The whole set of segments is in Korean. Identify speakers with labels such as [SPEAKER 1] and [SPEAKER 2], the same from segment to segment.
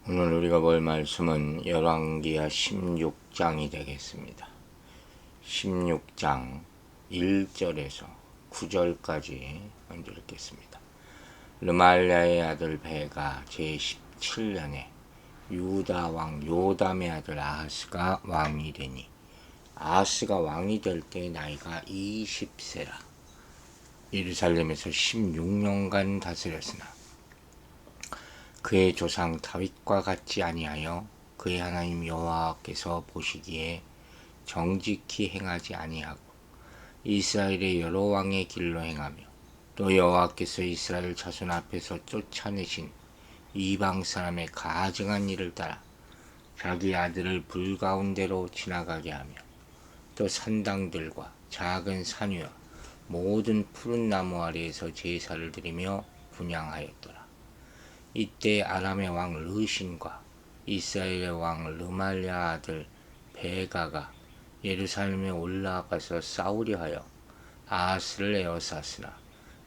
[SPEAKER 1] 오늘 우리가 볼 말씀은 열왕기하 16장이 되겠습니다. 16장 1절에서 9절까지 먼저 읽겠습니다. 르말랴의 아들 베가 제17년에 유다 왕 요담의 아들 아하스가 왕이 되니 아하스가 왕이 될 때 나이가 20세라. 예루살렘에서 16년간 다스렸으나 그의 조상 다윗과 같지 아니하여 그의 하나님 여호와께서 보시기에 정직히 행하지 아니하고 이스라엘의 여러 왕의 길로 행하며 또 여호와께서 이스라엘 자손 앞에서 쫓아내신 이방 사람의 가증한 일을 따라 자기 아들을 불 가운데로 지나가게 하며 또 산당들과 작은 산 위와 모든 푸른 나무 아래에서 제사를 드리며 분향하였더라. 이때 아람의 왕 르신과 이스라엘의 왕 르말랴 아들 베가가 예루살렘에 올라가서 싸우려 하여 아하스를 에워쌌으나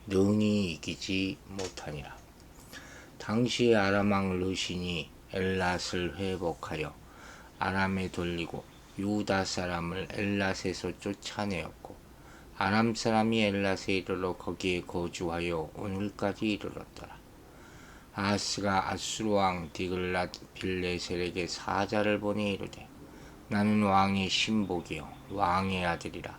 [SPEAKER 1] 능히 이기지 못하니라. 당시에 아람 왕 르신이 엘랏을 회복하여 아람에 돌리고 유다 사람을 엘랏에서 쫓아내었고 아람 사람이 엘랏에 이르러 거기에 거주하여 오늘까지 이르렀더라. 아하스가 아수르 왕 디글랏 빌레셀에게 사자를 보내 이르되 나는 왕의 신복이요 왕의 아들이라.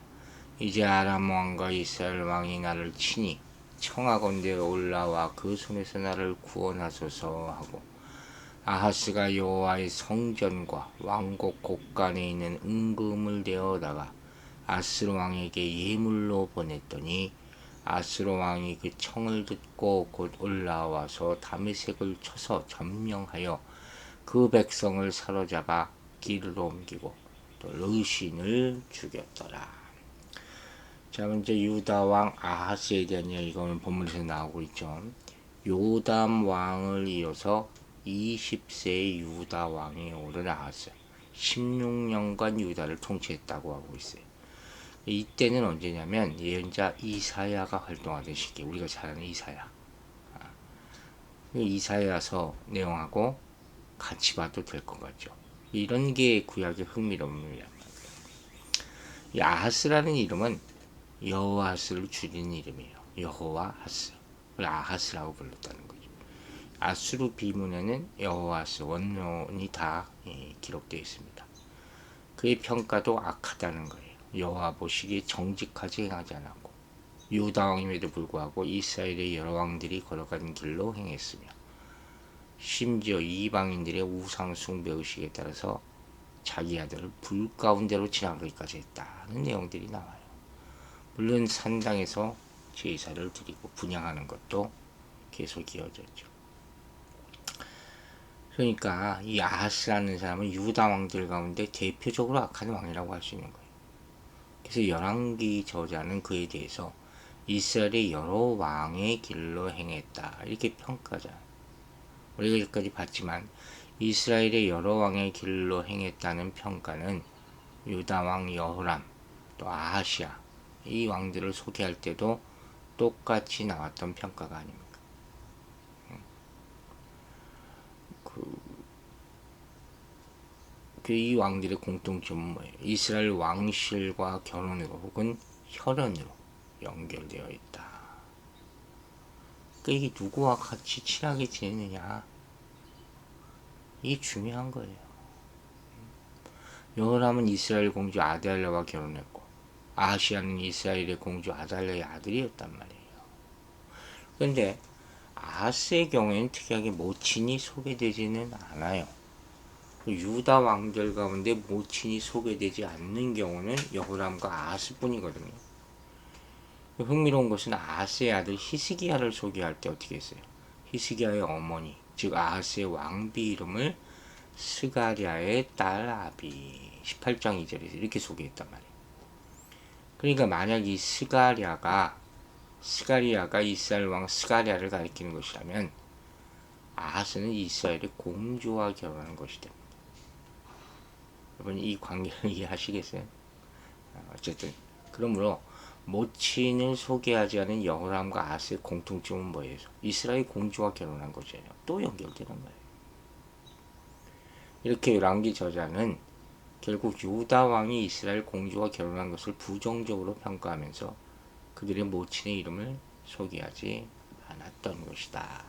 [SPEAKER 1] 이제 아람 왕과 이스라엘 왕이 나를 치니 청하건대 올라와 그 손에서 나를 구원하소서 하고 아하스가 여호와의 성전과 왕국 곳간에 있는 은금을 데어다가 아수르 왕에게 예물로 보냈더니 아수르 왕이 그 청을 듣고 곧 올라와서 다메섹을 쳐서 점령하여 그 백성을 사로잡아 길로 옮기고 또 르신을 죽였더라. 자, 먼저 유다 왕 아하스에 대한 이야기가 오늘 본문에서 나오고 있죠. 요담 왕을 이어서 20세의 유다 왕이 오른 아하스 16년간 유다를 통치했다고 하고 있어요. 이때는 언제냐면 예언자 이사야가 활동하던 시기, 우리가 잘 아는 이사야. 이사야서 내용하고 같이 봐도 될 것 같죠. 이런 게 구약의 흥미로움이란 말이에요. 이 아하스라는 이름은 여호와스를 줄인 이름이에요. 여호와하스. 아하스라고 불렀다는 거죠. 아수르 비문에는 여호와스 원문이 다 기록되어 있습니다. 그의 평가도 악하다는 거예요. 여호와 보시기에 정직하지 행하지 않았고 유다 왕임에도 불구하고 이스라엘의 여러 왕들이 걸어간 길로 행했으며 심지어 이방인들의 우상 숭배 의식에 따라서 자기 아들을 불 가운데로 지나가기까지 했다는 내용들이 나와요. 물론 산당에서 제사를 드리고 분향하는 것도 계속 이어졌죠. 그러니까 이 아하스라는 사람은 유다 왕들 가운데 대표적으로 악한 왕이라고 할 수 있는 거예요. 그래서 열왕기 저자는 그에 대해서 이스라엘의 여러 왕의 길로 행했다 이렇게 평가하잖아요. 우리가 여기까지 봤지만 이스라엘의 여러 왕의 길로 행했다는 평가는 유다 왕 여호람 또 아하시아 이 왕들을 소개할 때도 똑같이 나왔던 평가가 아닙니까? 이 왕들의 공통점은 뭐예요? 이스라엘 왕실과 결혼으로 혹은 혈연으로 연결되어 있다. 그러니까 이게 누구와 같이 친하게 지내느냐, 이게 중요한 거예요. 여호람은 이스라엘 공주 아달랴와 결혼했고 아하시아는 이스라엘의 공주 아달랴의 아들이었단 말이에요. 그런데 아하스의 경우에는 특이하게 모친이 소개되지는 않아요. 유다 왕들 가운데 모친이 소개되지 않는 경우는 여호람과 아하스뿐이거든요. 흥미로운 것은 아하스의 아들 히스기야를 소개할 때 어떻게 했어요? 히스기야의 어머니, 즉 아하스의 왕비 이름을 스가랴의 딸 아비 18장 2절에서 이렇게 소개했단 말이에요. 그러니까 만약 이 스가랴가 이스라엘 왕 스가랴를 가리키는 것이라면 아하스는 이스라엘의 공주와 결혼한 것이 됩니다. 여러분 이 관계를 이해하시겠어요? 어쨌든 그러므로 모친을 소개하지 않은 여호람과 아하스의 공통점은 뭐예요? 이스라엘 공주와 결혼한 것이에요. 또 연결되는 거예요. 이렇게 열왕기 저자는 결국 유다 왕이 이스라엘 공주와 결혼한 것을 부정적으로 평가하면서 그들의 모친의 이름을 소개하지 않았던 것이다.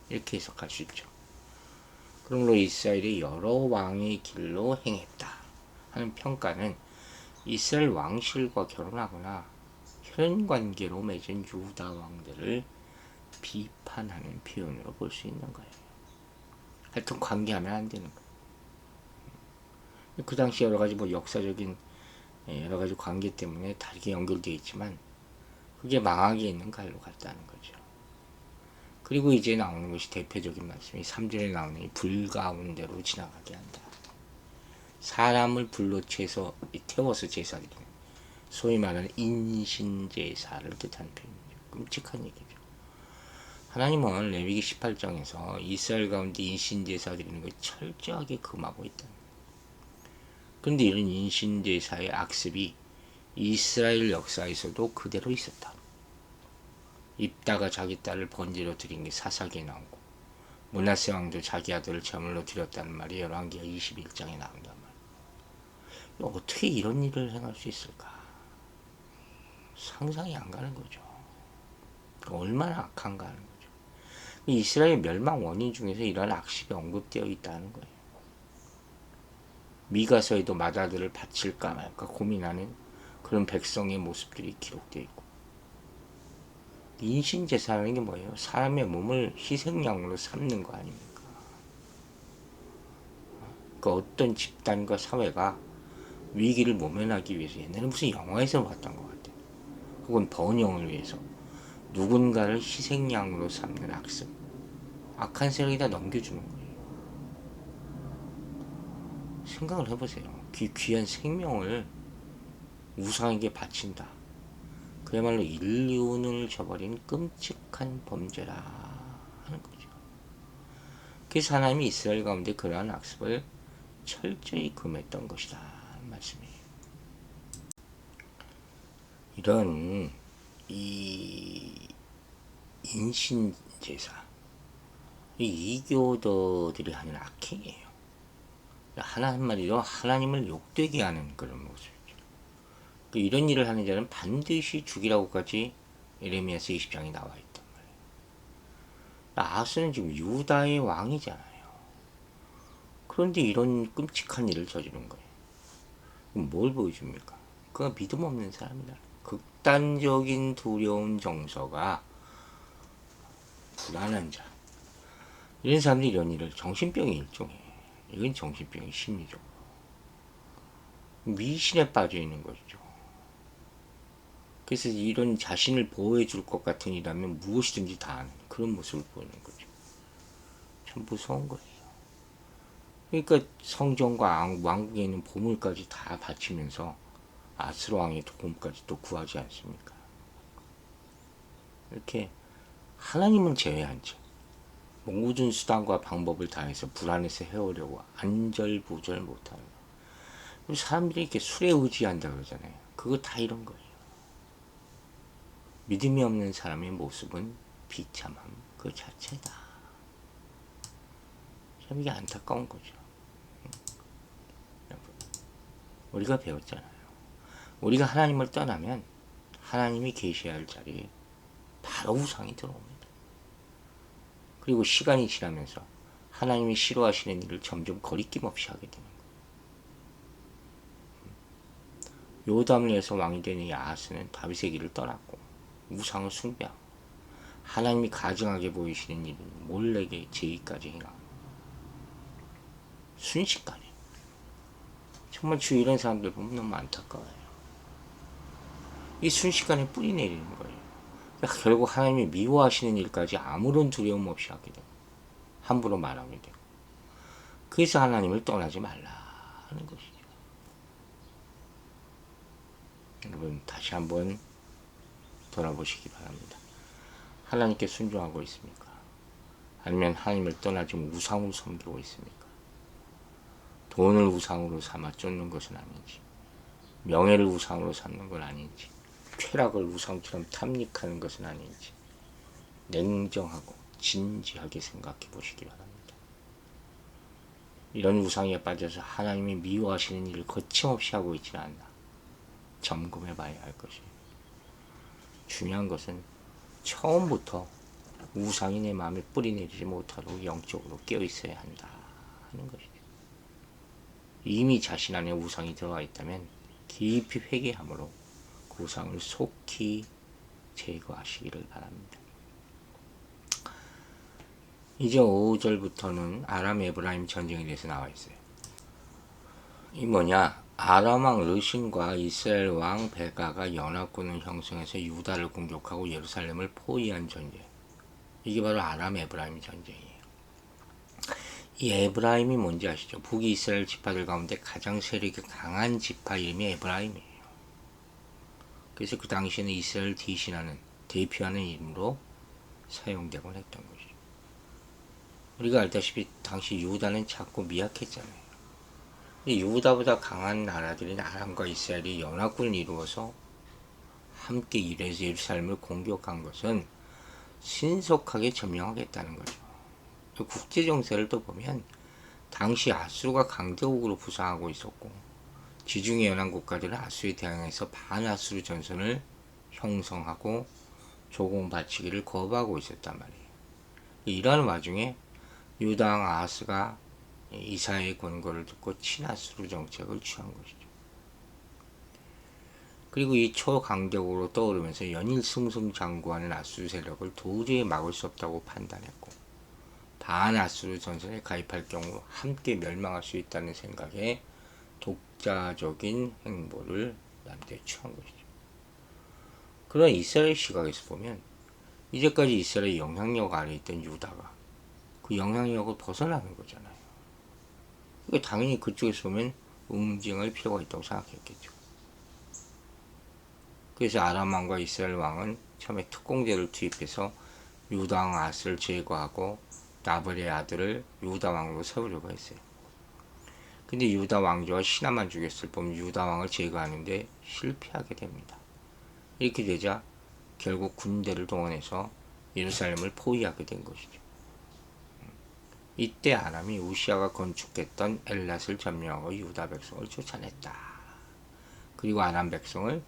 [SPEAKER 1] 이렇게 해석할 수 있죠. 그러므로 이스라엘이 여러 왕의 길로 행했다 하는 평가는 이스라엘 왕실과 결혼하거나 혈연관계로 맺은 유다 왕들을 비판하는 표현으로 볼 수 있는 거예요. 하여튼 관계하면 안 되는 거예요. 그 당시 여러 가지 역사적인 여러 가지 관계 때문에 다르게 연결되어 있지만 그게 망하게 있는 갈로 같다는 거죠. 그리고 이제 나오는 것이 대표적인 말씀이 3절에 나오는 이 불 가운데로 지나가게 한다. 사람을 불로 태워서 제사드리는 소위 말하는 인신제사를 뜻하는 표현이죠. 끔찍한 얘기죠. 하나님은 레위기 18장에서 이스라엘 가운데 인신제사 드리는 걸 철저하게 금하고 있다. 그런데 이런 인신제사의 악습이 이스라엘 역사에서도 그대로 있었다. 입다가 자기 딸을 번제로 드린 게 사사기에 나오고 므낫세 왕도 자기 아들을 제물로 드렸다는 말이 열왕기하 21장에 나온단 말이에요. 어떻게 이런 일을 행할 수 있을까? 상상이 안 가는 거죠. 얼마나 악한가 하는 거죠. 이스라엘 멸망 원인 중에서 이런 악습이 언급되어 있다는 거예요. 미가서에도 맏아들을 바칠까 말까 고민하는 그런 백성의 모습들이 기록되어 있고, 인신제사라는 게 뭐예요? 사람의 몸을 희생양으로 삼는 거 아닙니까? 그러니까 어떤 집단과 사회가 위기를 모면하기 위해서, 옛날에 무슨 영화에서 봤던 것 같아요. 혹은 번영을 위해서 누군가를 희생양으로 삼는 악습, 악한 세력에다 넘겨주는 거예요. 생각을 해보세요. 귀한 생명을 우상에게 바친다. 그야말로 인륜을 저버린 끔찍한 범죄라 하는 거죠. 그래서 하나님이 이스라엘 가운데 그러한 악습을 철저히 금했던 것이다 말씀이에요. 이런 이 인신제사, 이 이교도들이 하는 악행이에요. 한마디로 하나님을 욕되게 하는 그런 모습이죠. 이런 일을 하는 자는 반드시 죽이라고까지 예레미야서 20장에 나와 있단 말이에요. 아하스는 지금 유다의 왕이잖아요. 그런데 이런 끔찍한 일을 저지른 거예요. 그럼 뭘 보여줍니까? 그가 믿음 없는 사람이다. 극단적인 두려운 정서가 불안한 자. 이런 사람들이 이런 일을, 정신병의 일종이에요. 이건 정신병의 심리적으로. 미신에 빠져 있는 것이죠. 그래서 이런 자신을 보호해 줄 것 같은 일이라면 무엇이든지 다 하는 그런 모습을 보이는 거죠. 참 무서운 거예요. 그러니까 성전과 왕국에 있는 보물까지 다 바치면서 아스로 왕의 도움까지 또 구하지 않습니까? 이렇게 하나님은 제외한 채 모든 수단과 방법을 다해서 불안해서 해오려고 안절부절 못하는 거예요. 사람들이 이렇게 술에 의지한다 그러잖아요. 그거 다 이런 거예요. 믿음이 없는 사람의 모습은 비참함 그 자체다. 참 이게 안타까운 거죠. 우리가 배웠잖아요. 우리가 하나님을 떠나면 하나님이 계셔야 할 자리에 바로 우상이 들어옵니다. 그리고 시간이 지나면서 하나님이 싫어하시는 일을 점점 거리낌 없이 하게 되는 거예요. 요담을 위해서 왕이 되는 이 아하스는 다윗의 길을 떠났고 우상을 숭배하고 하나님이 가증하게 보이시는 일은 몰래게 제의까지 행하고 순식간에, 정말 주위 이런 사람들 보면 너무 안타까워요. 이 순식간에 뿌리 내리는 거예요. 그러니까 결국 하나님이 미워하시는 일까지 아무런 두려움 없이 하게 되고 함부로 말하게 되고, 그래서 하나님을 떠나지 말라 하는 것이죠. 여러분 다시 한번 돌아보시기 바랍니다. 하나님께 순종하고 있습니까? 아니면 하나님을 떠나지 우상으로 섬기고 있습니까? 돈을 우상으로 삼아 쫓는 것은 아닌지, 명예를 우상으로 삼는 건 아닌지, 쾌락을 우상처럼 탐닉하는 것은 아닌지 냉정하고 진지하게 생각해 보시기 바랍니다. 이런 우상에 빠져서 하나님이 미워하시는 일을 거침없이 하고 있지는 않나 점검해 봐야 할 것이에요. 중요한 것은 처음부터 우상이 내 마음에 뿌리내리지 못하도록 영적으로 깨어있어야 한다 하는 것이죠. 이미 자신 안에 우상이 들어와 있다면 깊이 회개함으로 그 우상을 속히 제거하시기를 바랍니다. 이제 5절부터는 아람 에브라임 전쟁에 대해서 나와 있어요. 이 뭐냐? 아람 왕 르신과 이스라엘 왕 베가가 연합군을 형성해서 유다를 공격하고 예루살렘을 포위한 전쟁. 이게 바로 아람 에브라임 전쟁이에요. 이 에브라임이 뭔지 아시죠? 북이스라엘 지파들 가운데 가장 세력이 강한 지파 이름이 에브라임이에요. 그래서 그 당시에는 이스라엘 대표하는 이름으로 사용되곤 했던 것이죠. 우리가 알다시피 당시 유다는 작고 미약했잖아요. 유다보다 강한 나라들인 아람과 이스라엘이 연합군을 이루어서 함께 일해서 예루살렘을 공격한 것은 신속하게 점령하겠다는 거죠. 국제 정세를 또 보면 당시 아수르가 강대국으로 부상하고 있었고 지중해 연안 국가들은 아수르에 대항해서 반아수르 전선을 형성하고 조공 바치기를 거부하고 있었단 말이에요. 이러한 와중에 유다 왕 아하스가 이사야의 권고를 듣고 친아수르 정책을 취한 것이죠. 그리고 이 초강대국으로 떠오르면서 연일 승승장구하는 아수르 세력을 도저히 막을 수 없다고 판단했고 반아수르 전선에 가입할 경우 함께 멸망할 수 있다는 생각에 독자적인 행보를 남대에 취한 것이죠. 그런 이스라엘 시각에서 보면 이제까지 이스라엘의 영향력 아래 있던 유다가 그 영향력을 벗어나는 거잖아요. 그러니까 당연히 그쪽에서 보면 응징할 필요가 있다고 생각했겠죠. 그래서 아람 왕과 이스라엘 왕은 처음에 특공대를 투입해서 유다 왕 아스를 제거하고 나발의 아들을 유다 왕으로 세우려고 했어요. 근데 유다 왕조가 신하만 죽였을 뿐 유다 왕을 제거하는데 실패하게 됩니다. 이렇게 되자 결국 군대를 동원해서 예루살렘을 포위하게 된 것이죠. 이때 아람이 우시아가 건축했던 엘랏을 점령하고 유다 백성을 쫓아냈다. 그리고 아람 백성을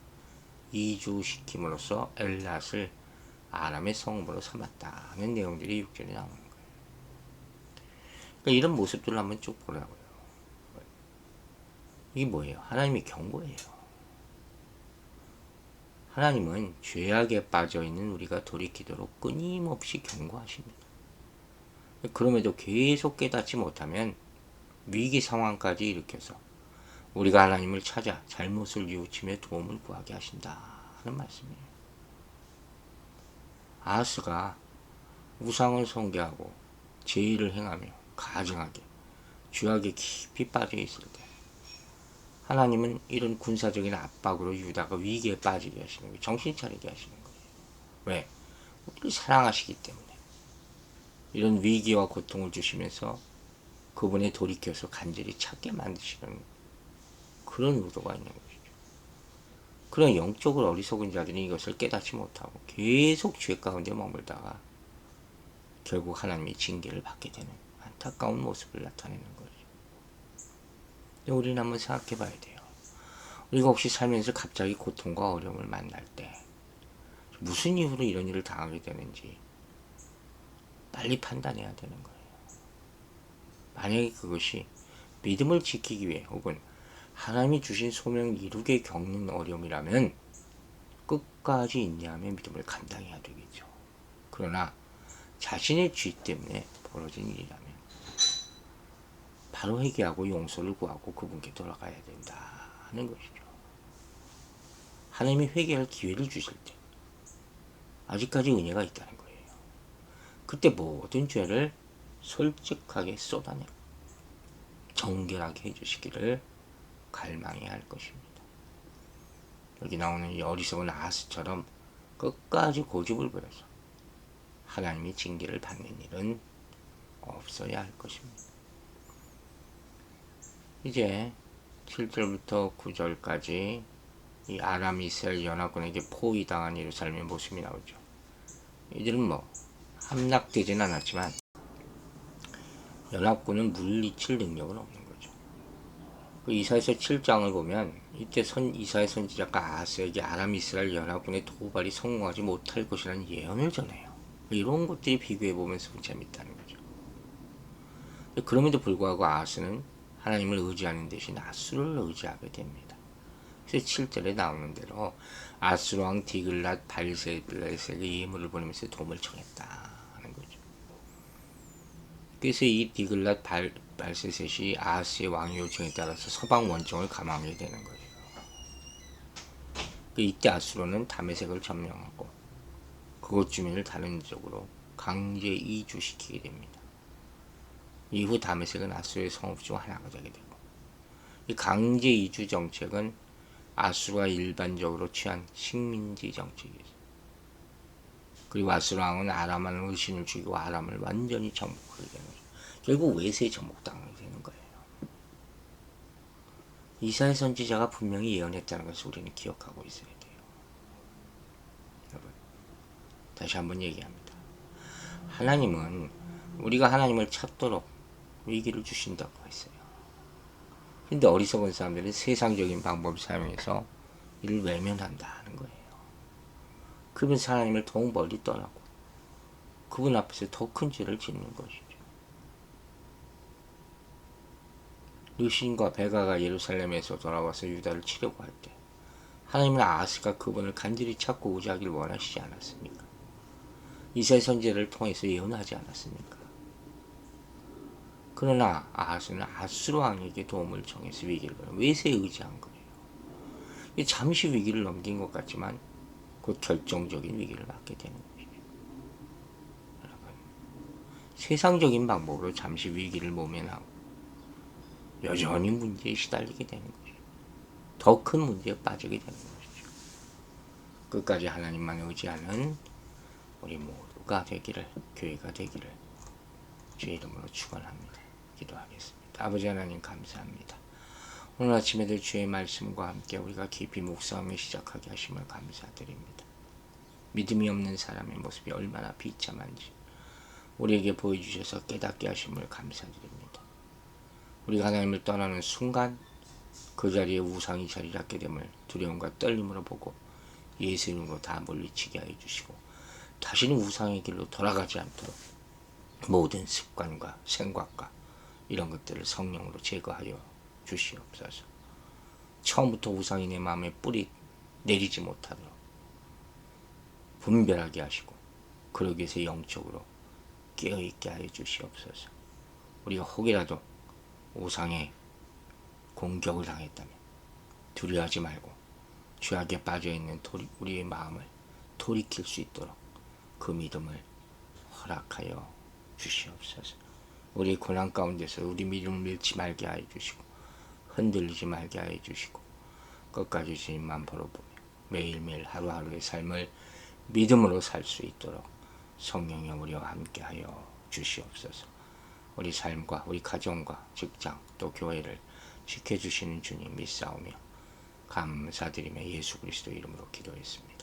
[SPEAKER 1] 이주시킴으로써 엘랏을 아람의 성읍으로 삼았다는 내용들이 6절에 나오는 거예요. 그러니까 이런 모습들을 한번 쭉 보라고요. 이게 뭐예요? 하나님의 경고예요. 하나님은 죄악에 빠져있는 우리가 돌이키도록 끊임없이 경고하십니다. 그럼에도 계속 깨닫지 못하면 위기 상황까지 일으켜서 우리가 하나님을 찾아 잘못을 뉘우치며 도움을 구하게 하신다 하는 말씀이에요. 아하스가 우상을 숭배하고 죄를 행하며 가증하게 죄악에 깊이 빠져 있을 때 하나님은 이런 군사적인 압박으로 유다가 위기에 빠지게 하시는 거예요. 정신 차리게 하시는 거예요. 왜? 우리를 사랑하시기 때문에. 이런 위기와 고통을 주시면서 그분에 돌이켜서 간절히 찾게 만드시는 그런 의도가 있는 것이죠. 그런 영적으로 어리석은 자들이 이것을 깨닫지 못하고 계속 죄 가운데 머물다가 결국 하나님의 징계를 받게 되는 안타까운 모습을 나타내는 거죠. 근데 우리는 한번 생각해 봐야 돼요. 우리가 혹시 살면서 갑자기 고통과 어려움을 만날 때 무슨 이유로 이런 일을 당하게 되는지 빨리 판단해야 되는 거예요. 만약에 그것이 믿음을 지키기 위해 혹은 하나님이 주신 소명을 이루게 겪는 어려움이라면 끝까지 인내하며 믿음을 감당해야 되겠죠. 그러나 자신의 죄 때문에 벌어진 일이라면 바로 회개하고 용서를 구하고 그분께 돌아가야 된다 하는 것이죠. 하나님이 회개할 기회를 주실 때 아직까지 은혜가 있다는 거예요. 그때 모든 죄를 솔직하게 쏟아내고 정결하게 해주시기를 갈망해야 할 것입니다. 여기 나오는 이 어리석은 아하스처럼 끝까지 고집을 부려서 하나님이 징계를 받는 일은 없어야 할 것입니다. 이제 7절부터 9절까지 이 아람 이스라엘 연합군에게 포위당한 예루살렘의 모습이 나오죠. 이들은 함락되진 않았지만 연합군은 물리칠 능력은 없는 거죠. 그 이사야서 7장을 보면 이때 이사야 선지자가 아하스에게 아람 이스라엘 연합군의 도발이 성공하지 못할 것이라는 예언을 전해요. 이런 것들이 비교해 보면 참 재밌다는 거죠. 그럼에도 불구하고 아하스는 하나님을 의지하는 대신 아수르를 의지하게 됩니다. 그래서 7절에 나오는 대로 아수르 왕 디글랏 발셀렛에게 예물을 보내면서 도움을 청했다 하는 거죠. 그래서 이 디글랏 발셀렛이 아하스의 왕의 요청에 따라서 서방 원정을 감하게 되는 거예요. 이때 아수르는 다메섹을 점령하고 그곳 주민을 다른 지역으로 강제 이주시키게 됩니다. 이후 다메섹은 아수르의 성읍 중 하나가 되게 되고, 이 강제 이주 정책은 아수르가 일반적으로 취한 식민지 정책이죠. 그리고 아수르 왕은 아람한 의신을 죽이고 아람을 완전히 정복하게 되는 거죠. 결국 외세에 정복당하게 되는 거예요. 이사야 선지자가 분명히 예언했다는 것을 우리는 기억하고 있어야 돼요. 여러분, 다시 한번 얘기합니다. 하나님은 우리가 하나님을 찾도록 위기를 주신다고 했어요. 근데 어리석은 사람들은 세상적인 방법을 사용해서 이를 외면한다는 거예요. 그분 하나님을 더욱 멀리 떠나고 그분 앞에서 더 큰 죄를 짓는 것이죠. 르신과 베가가 예루살렘에서 돌아와서 유다를 치려고 할 때 하나님은 아하스가 그분을 간절히 찾고 의지하기를 원하시지 않았습니까? 이사야 선지자를 통해서 예언하지 않았습니까? 그러나 아하스는 아수르 왕에게 도움을 청해서 위기를 받아 외세에 의지한 거예요. 잠시 위기를 넘긴 것 같지만 곧 결정적인 위기를 맞게 되는 것이죠. 여러분, 세상적인 방법으로 잠시 위기를 모면하고 여전히 문제에 시달리게 되는 것이죠. 더 큰 문제에 빠지게 되는 것이죠. 끝까지 하나님만 의지하는 우리 모두가 되기를, 교회가 되기를 주의 이름으로 축원합니다. 기도하겠습니다. 아버지 하나님 감사합니다. 오늘 아침에도 주의 말씀과 함께 우리가 깊이 묵상하며 시작하게 하심을 감사드립니다. 믿음이 없는 사람의 모습이 얼마나 비참한지 우리에게 보여주셔서 깨닫게 하심을 감사드립니다. 우리가 하나님을 떠나는 순간 그 자리에 우상이 자리 잡게 됨을 두려움과 떨림으로 보고 예수 이름으로 다 물리치게 하여 주시고 다시는 우상의 길로 돌아가지 않도록 모든 습관과 생각과 이런 것들을 성령으로 제거하여 주시옵소서. 처음부터 우상이 내 마음에 뿌리 내리지 못하도록 분별하게 하시고 그러기 위해서 영적으로 깨어있게 하여 주시옵소서. 우리가 혹이라도 우상에 공격을 당했다면 두려워하지 말고 죄악에 빠져있는 우리의 마음을 돌이킬 수 있도록 그 믿음을 허락하여 주시옵소서. 우리 고난 가운데서 우리 믿음을 잃지 말게 하여 주시고 흔들리지 말게 하여 주시고 끝까지 주님만 바라보며 매일매일 하루하루의 삶을 믿음으로 살 수 있도록 성령이 우리와 함께하여 주시옵소서. 우리 삶과 우리 가정과 직장 또 교회를 지켜주시는 주님 믿사오며 감사드리며 예수 그리스도 이름으로 기도했습니다.